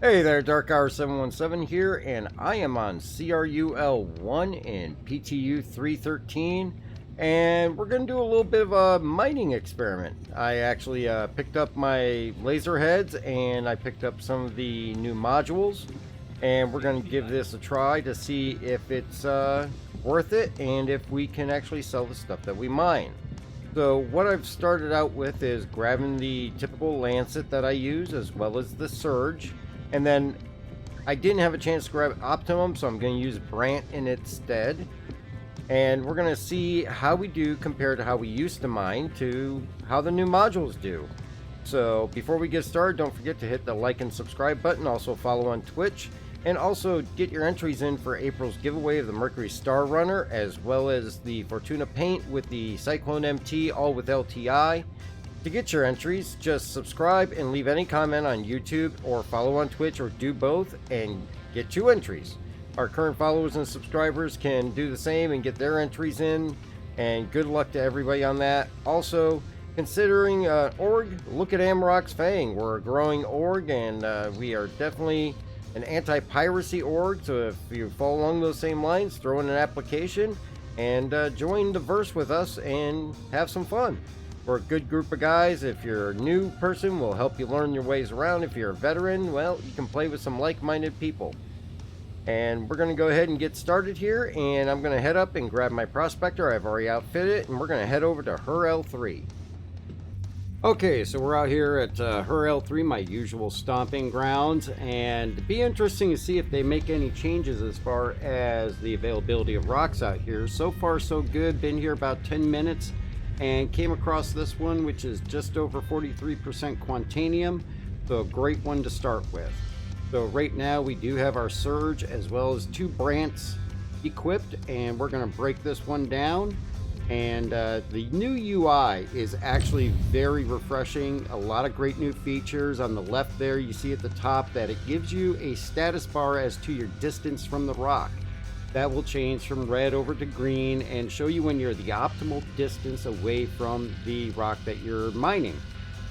Hey there, Dark Hour 717 here, and I am on CRUL 1 and PTU 313, and we're going to do a little bit of a mining experiment. I actually picked up my laser heads, and I picked up some of the new modules, and we're going to give this a try to see if it's worth it, and if we can actually sell the stuff that we mine. So what I've started out with is grabbing the typical Lancet that I use, as well as the Surge. And then I didn't have a chance to grab Optimum, so I'm going to use Brant in its stead. And we're going to see how we do compared to how we used to mine to how the new modules do. So before we get started, don't forget to hit the like and subscribe button. Also follow on Twitch. And also get your entries in for April's giveaway of the Mercury Star Runner, as well as the Fortuna Paint with the Cyclone MT, all with LTI. To get your entries, just subscribe and leave any comment on YouTube, or follow on Twitch, or do both and get 2 entries. Our current followers and subscribers can do the same and get their entries in, and good luck to everybody on that. Also, considering org, look at Amarok's Fang. We're a growing org, and we are definitely an anti-piracy org, so if you fall along those same lines, throw in an application and join the verse with us and have some fun. We're a good group of guys. If you're a new person, we'll help you learn your ways around. If you're a veteran, well, you can play with some like-minded people. And we're going to go ahead and get started here, and I'm going to head up and grab my prospector. I've already outfitted it, and we're going to head over to HER-L3. Okay, so we're out here at HER-L3, my usual stomping grounds, and it'd be interesting to see if they make any changes as far as the availability of rocks out here. So far, so good. Been here about 10 minutes. And came across this one, which is just over 43% Quantanium, so a great one to start with. So right now we do have our Surge as well as 2 Brants equipped, and we're going to break this one down. And the new UI is actually very refreshing. A lot of great new features. On the left there, you see at the top that it gives you a status bar as to your distance from the rock. That will change from red over to green and show you when you're the optimal distance away from the rock that you're mining.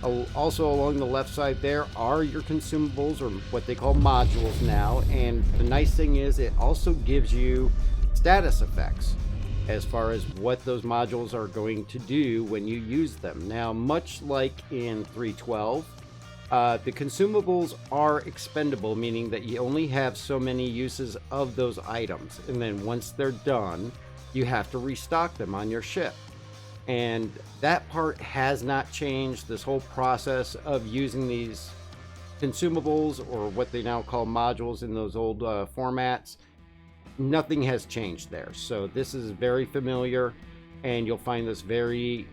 Also along the left side there are your consumables, or what they call modules now, and the nice thing is it also gives you status effects as far as what those modules are going to do when you use them. Now, much like in 312, the consumables are expendable, meaning that you only have so many uses of those items, and then once they're done, you have to restock them on your ship. And that part has not changed. This whole process of using these consumables, or what they now call modules in those old formats, nothing has changed there. So this is very familiar, and you'll find this very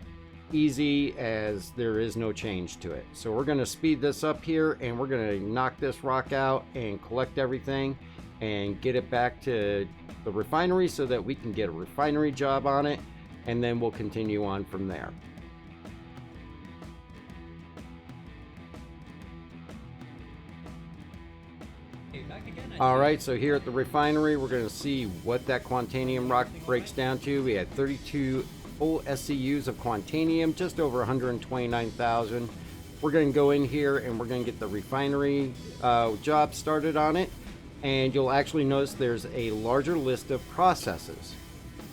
easy, as there is no change to it. So we're going to speed this up here, and we're going to knock this rock out and collect everything and get it back to the refinery so that we can get a refinery job on it, and then we'll continue on from there. Alright, so here at the refinery, we're going to see what that Quantanium rock breaks down to. We had 32 full SCUs of Quantanium, just over 129,000. We're going to go in here and we're going to get the refinery job started on it, and you'll actually notice there's a larger list of processes,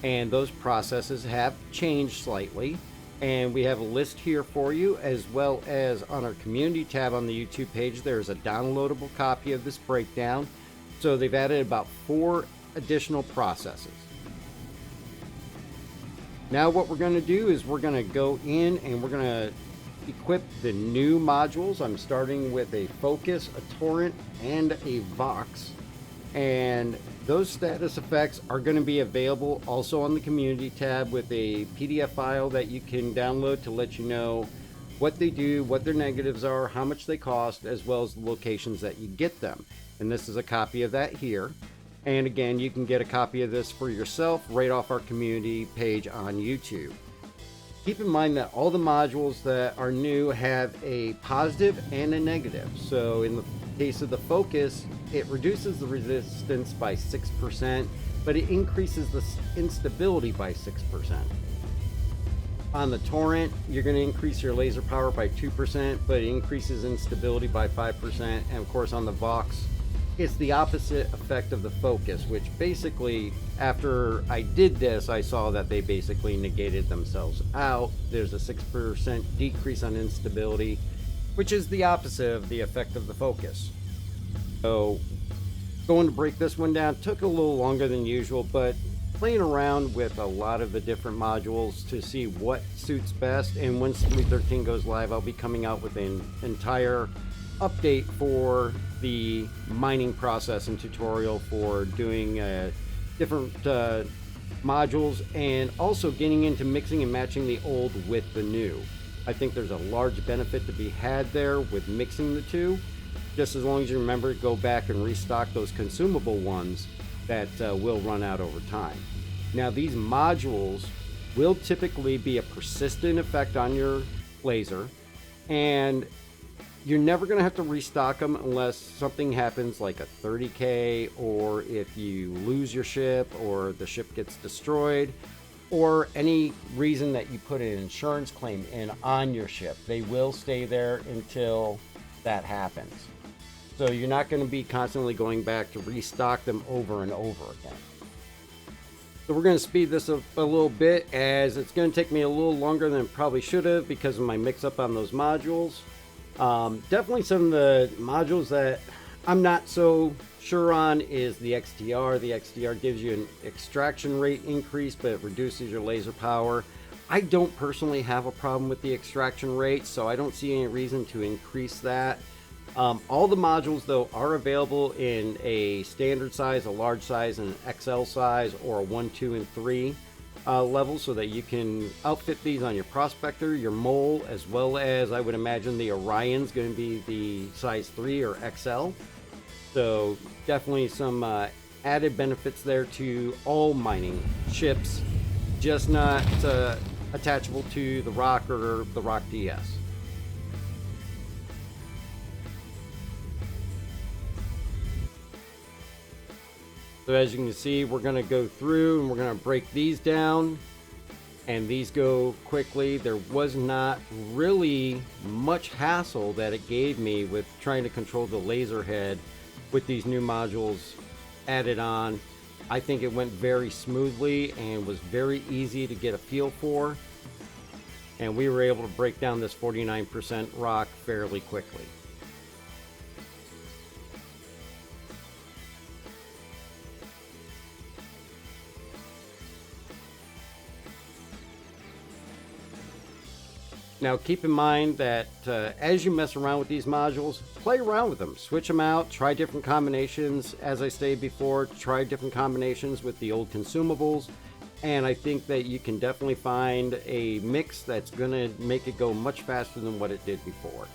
and those processes have changed slightly, and we have a list here for you, as well as on our community tab on the YouTube page there's a downloadable copy of this breakdown. So they've added about 4 additional processes. Now what we're going to do is we're going to go in and we're going to equip the new modules. I'm starting with a Focus, a Torrent, and a Vox. And those status effects are going to be available also on the community tab with a PDF file that you can download to let you know what they do, what their negatives are, how much they cost, as well as the locations that you get them. And this is a copy of that here. And again, you can get a copy of this for yourself right off our community page on YouTube. Keep in mind that all the modules that are new have a positive and a negative. So in the case of the Focus, it reduces the resistance by 6%, but it increases the instability by 6%. On the torrent, you're going to increase your laser power by 2%, but it increases instability by 5%. And of course on the Vox, it's the opposite effect of the focus, which basically, after I did this, I saw that they basically negated themselves out. There's a 6% decrease on instability, which is the opposite of the effect of the focus. So going to break this one down took a little longer than usual, but playing around with a lot of the different modules to see what suits best. And once 3.13 goes live, I'll be coming out with an entire update for the mining process and tutorial for doing different modules, and also getting into mixing and matching the old with the new. I think there's a large benefit to be had there with mixing the two, just as long as you remember to go back and restock those consumable ones that will run out over time. Now these modules will typically be a persistent effect on your laser, and you're never going to have to restock them unless something happens like a 30K, or if you lose your ship, or the ship gets destroyed, or any reason that you put an insurance claim in on your ship. They will stay there until that happens. So you're not going to be constantly going back to restock them over and over again. So we're going to speed this up a little bit, as it's going to take me a little longer than it probably should have because of my mix up on those modules. Definitely some of the modules that I'm not so sure on is the XTR. The XTR gives you an extraction rate increase, but it reduces your laser power. I don't personally have a problem with the extraction rate, so I don't see any reason to increase that. All the modules though are available in a standard size, a large size, and an XL size, or a 1, 2, and 3 level, so that you can outfit these on your Prospector, your Mole, as well as I would imagine the Orion's going to be the size 3 or XL. So definitely some added benefits there to all mining ships, just not attachable to the Rock or the Rock DS. So as you can see, we're going to go through and we're going to break these down, and these go quickly. There was not really much hassle that it gave me with trying to control the laser head with these new modules added on. I think it went very smoothly and was very easy to get a feel for, and we were able to break down this 49% rock fairly quickly. Now keep in mind that as you mess around with these modules, play around with them, switch them out, try different combinations. As I stated before, try different combinations with the old consumables, and I think that you can definitely find a mix that's going to make it go much faster than what it did before.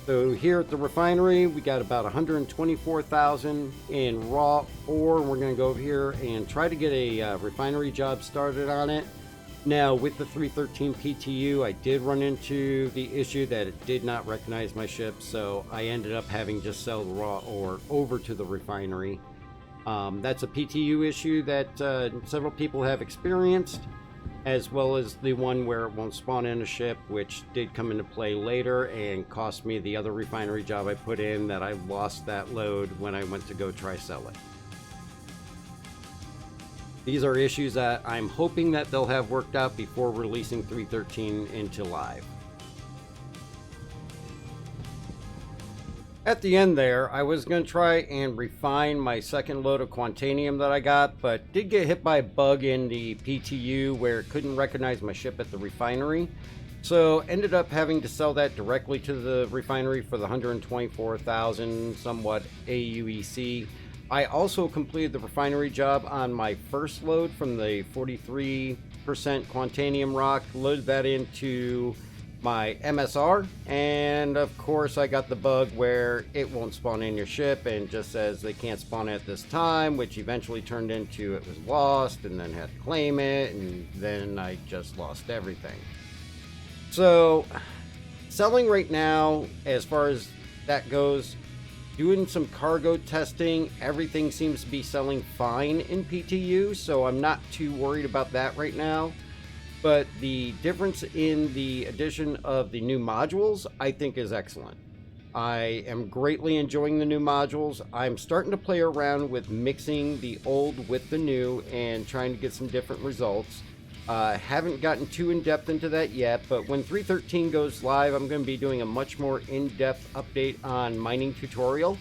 So here at the refinery, we got about 124,000 in raw ore, and we're going to go over here and try to get a refinery job started on it. Now with the 313 PTU, I did run into the issue that it did not recognize my ship, so I ended up having to just sell the raw ore over to the refinery. That's a PTU issue that several people have experienced, as well as the one where it won't spawn in a ship, which did come into play later and cost me the other refinery job I put in, that I lost that load when I went to go try sell it. These are issues that I'm hoping that they'll have worked out before releasing 313 into live. At the end there, I was going to try and refine my second load of Quantanium that I got, but did get hit by a bug in the PTU where it couldn't recognize my ship at the refinery. So ended up having to sell that directly to the refinery for the 124,000 somewhat AUEC. I also completed the refinery job on my first load from the 43% Quantanium rock, loaded that into my MSR, and of course I got the bug where it won't spawn in your ship and just says they can't spawn at this time, which eventually turned into it was lost, and then had to claim it, and then I just lost everything. So Selling right now, as far as that goes, doing some cargo testing, everything seems to be selling fine in PTU, so I'm not too worried about that right now. But the difference in the addition of the new modules, I think, is excellent. I am greatly enjoying the new modules. I'm starting to play around with mixing the old with the new and trying to get some different results. Haven't gotten too in-depth into that yet, but when 3.13 goes live, I'm going to be doing a much more in-depth update on mining tutorial.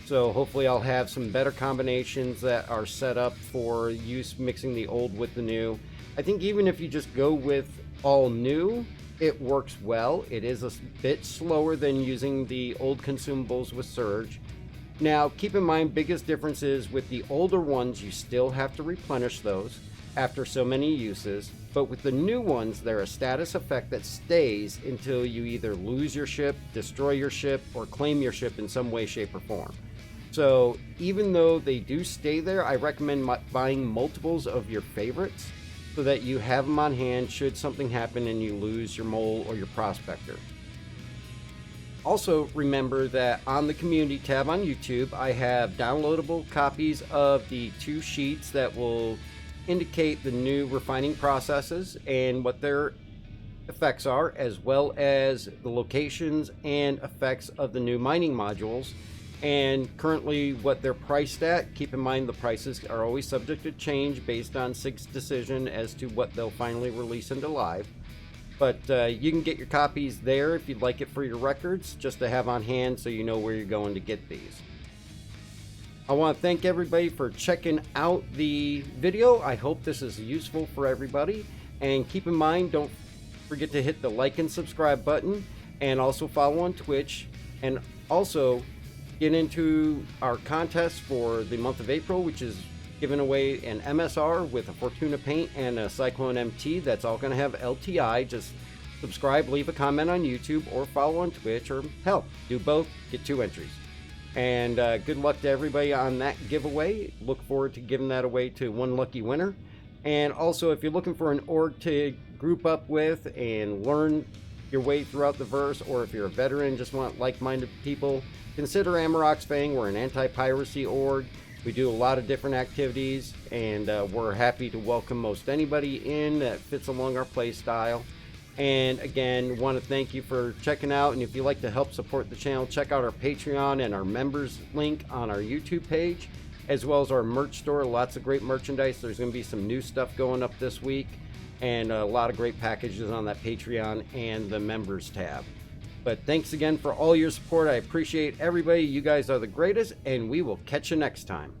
So hopefully I'll have some better combinations that are set up for use mixing the old with the new. I think even if you just go with all new, it works well. It is a bit slower than using the old consumables with Surge. Now, keep in mind, biggest difference is with the older ones, you still have to replenish those after so many uses, but with the new ones, they're a status effect that stays until you either lose your ship, destroy your ship, or claim your ship in some way, shape, or form. So even though they do stay there, I recommend buying multiples of your favorites so that you have them on hand should something happen and you lose your mole or your prospector. Also remember that on the community tab on YouTube, I have downloadable copies of the 2 sheets that will indicate the new refining processes and what their effects are, as well as the locations and effects of the new mining modules, and currently what they're priced at. Keep in mind the prices are always subject to change based on SIG's decision as to what they'll finally release into live. But you can get your copies there if you'd like it for your records, just to have on hand so you know where you're going to get these. I want to thank everybody for checking out the video. I hope this is useful for everybody. And keep in mind, don't forget to hit the like and subscribe button, and also follow on Twitch, and also get into our contest for the month of April, which is giving away an MSR with a Fortuna paint and a Cyclone MT. That's all going to have LTI. Just subscribe, leave a comment on YouTube, or follow on Twitch, or hell, do both, get 2 entries. And good luck to everybody on that giveaway. Look forward to giving that away to one lucky winner. And also, if you're looking for an org to group up with and learn your way throughout the verse, or if you're a veteran, just want like-minded people, consider Amarok's Fang. We're an anti-piracy org. We do a lot of different activities, and we're happy to welcome most anybody in that fits along our play style. And again, want to thank you for checking out. And if you'd like to help support the channel, check out our Patreon and our members link on our YouTube page, as well as our merch store. Lots of great merchandise. There's going to be some new stuff going up this week, and a lot of great packages on that Patreon and the members tab. But thanks again for all your support. I appreciate everybody. You guys are the greatest, and we will catch you next time.